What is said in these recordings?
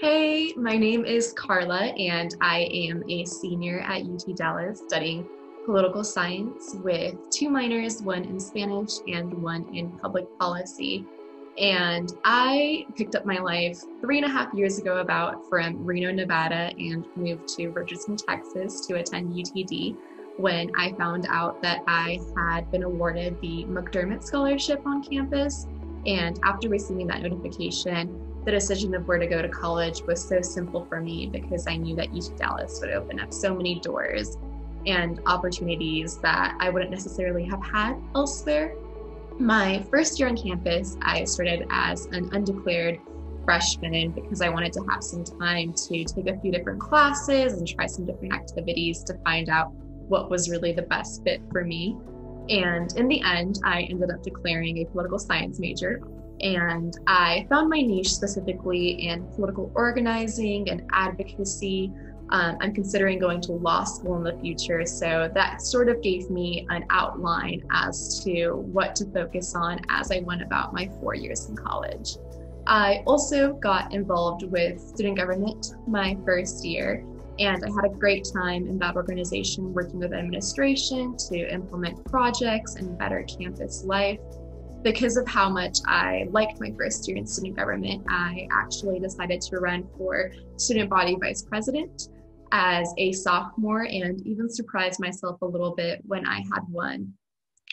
Hey, my name is Carla, and I am a senior at UT Dallas studying political science with two minors, one in Spanish and one in public policy. And I picked up my life 3.5 years ago about from Reno, Nevada, and moved to Richardson, Texas to attend UTD when I found out that I had been awarded the McDermott Scholarship on campus. And after receiving that notification, the decision of where to go to college was so simple for me because I knew that UT Dallas would open up so many doors and opportunities that I wouldn't necessarily have had elsewhere. My first year on campus, I started as an undeclared freshman because I wanted to have some time to take a few different classes and try some different activities to find out what was really the best fit for me. And in the end, I ended up declaring a political science major. And I found my niche specifically in political organizing and advocacy. I'm considering going to law school in the future, so that sort of gave me an outline as to what to focus on as I went about my 4 years in college. I also got involved with student government my first year, and I had a great time in that organization working with administration to implement projects and better campus life. Because of how much I liked my first year in student government, I actually decided to run for student body vice president as a sophomore and even surprised myself a little bit when I had won.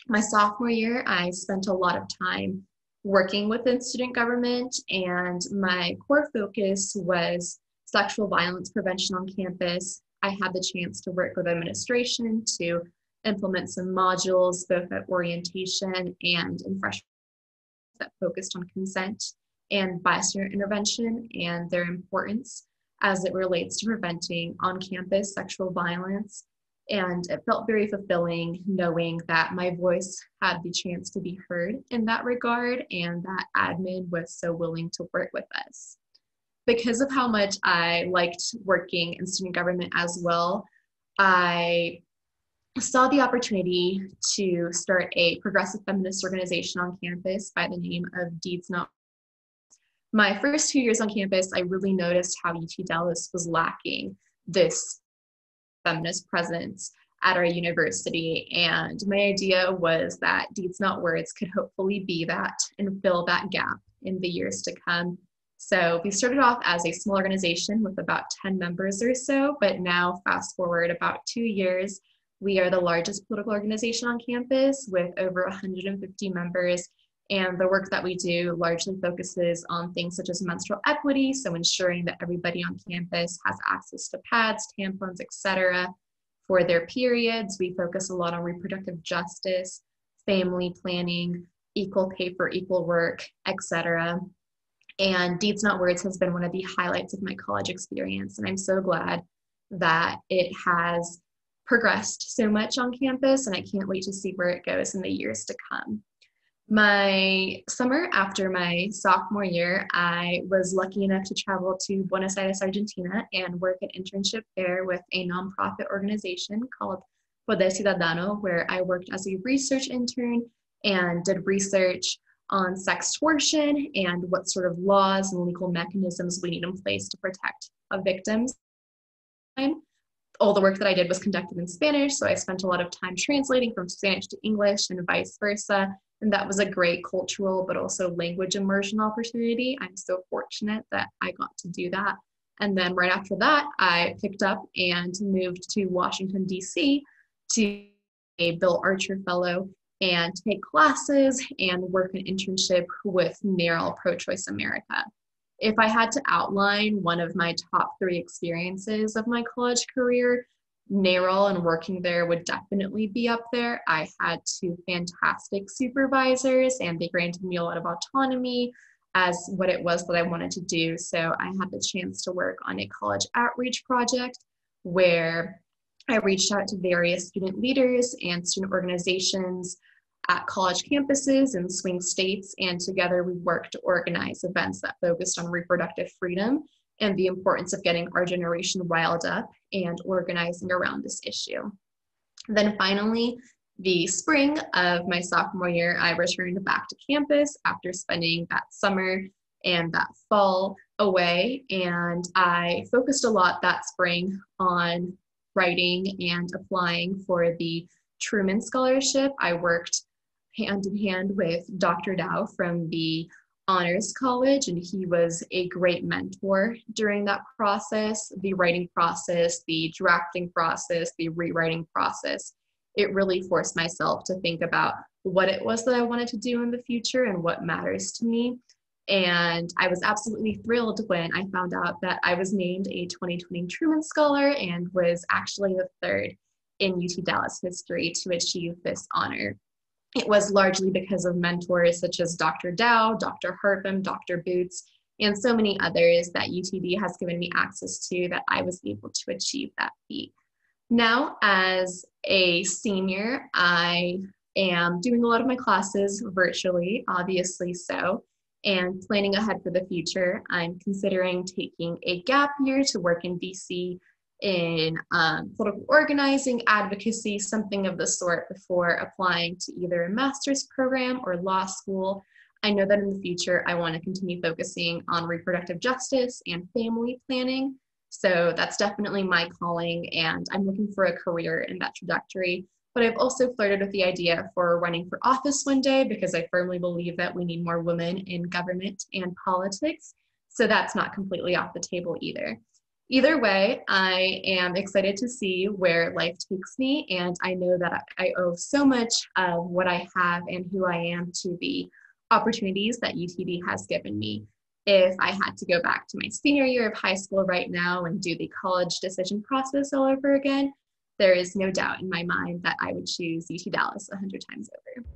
My sophomore year, I spent a lot of time working within student government, and my core focus was sexual violence prevention on campus. I had the chance to work with administration to implement some modules, both at orientation and in freshman that focused on consent and bystander intervention and their importance as it relates to preventing on-campus sexual violence. And it felt very fulfilling knowing that my voice had the chance to be heard in that regard and that admin was so willing to work with us. Because of how much I liked working in student government as well, I saw the opportunity to start a progressive feminist organization on campus by the name of Deeds Not. My first 2 years on campus, I really noticed how UT Dallas was lacking this feminist presence at our university. And my idea was that Deeds Not Words could hopefully be that and fill that gap in the years to come. So we started off as a small organization with about 10 members or so, but now fast forward about 2 years, we are the largest political organization on campus with over 150 members, and the work that we do largely focuses on things such as menstrual equity, so ensuring that everybody on campus has access to pads, tampons, etc. For their periods, we focus a lot on reproductive justice, family planning, equal pay for equal work, etc. And Deeds Not Words has been one of the highlights of my college experience, and I'm so glad that it has progressed so much on campus, and I can't wait to see where it goes in the years to come. My summer after my sophomore year, I was lucky enough to travel to Buenos Aires, Argentina, and work an internship there with a nonprofit organization called Poder Ciudadano, where I worked as a research intern and did research on sextortion and what sort of laws and legal mechanisms we need in place to protect victims. All the work that I did was conducted in Spanish, so I spent a lot of time translating from Spanish to English and vice versa, and that was a great cultural but also language immersion opportunity. I'm so fortunate that I got to do that. And then right after that, I picked up and moved to Washington, D.C. to be a Bill Archer Fellow and take classes and work an internship with NARAL Pro-Choice America. If I had to outline one of my top 3 experiences of my college career, NARAL and working there would definitely be up there. I had 2 fantastic supervisors, and they granted me a lot of autonomy as what it was that I wanted to do. So I had the chance to work on a college outreach project where I reached out to various student leaders and student organizations at college campuses in swing states, and together we worked to organize events that focused on reproductive freedom and the importance of getting our generation riled up and organizing around this issue. Then finally, the spring of my sophomore year, I returned back to campus after spending that summer and that fall away. And I focused a lot that spring on writing and applying for the Truman Scholarship. I worked hand in hand with Dr. Dow from the Honors College, and he was a great mentor during that process, the writing process, the drafting process, the rewriting process. It really forced myself to think about what it was that I wanted to do in the future and what matters to me. And I was absolutely thrilled when I found out that I was named a 2020 Truman Scholar and was actually the third in UT Dallas history to achieve this honor. It was largely because of mentors such as Dr. Dow, Dr. Harpham, Dr. Boots, and so many others that UTD has given me access to that I was able to achieve that feat. Now, as a senior, I am doing a lot of my classes virtually, obviously so, and planning ahead for the future. I'm considering taking a gap year to work in DC in political organizing, advocacy, something of the sort before applying to either a master's program or law school. I know that in the future, I want to continue focusing on reproductive justice and family planning. So that's definitely my calling, and I'm looking for a career in that trajectory. But I've also flirted with the idea for running for office one day because I firmly believe that we need more women in government and politics. So that's not completely off the table either. Either way, I am excited to see where life takes me, and I know that I owe so much of what I have and who I am to the opportunities that UTD has given me. If I had to go back to my senior year of high school right now and do the college decision process all over again, there is no doubt in my mind that I would choose UT Dallas 100 times over.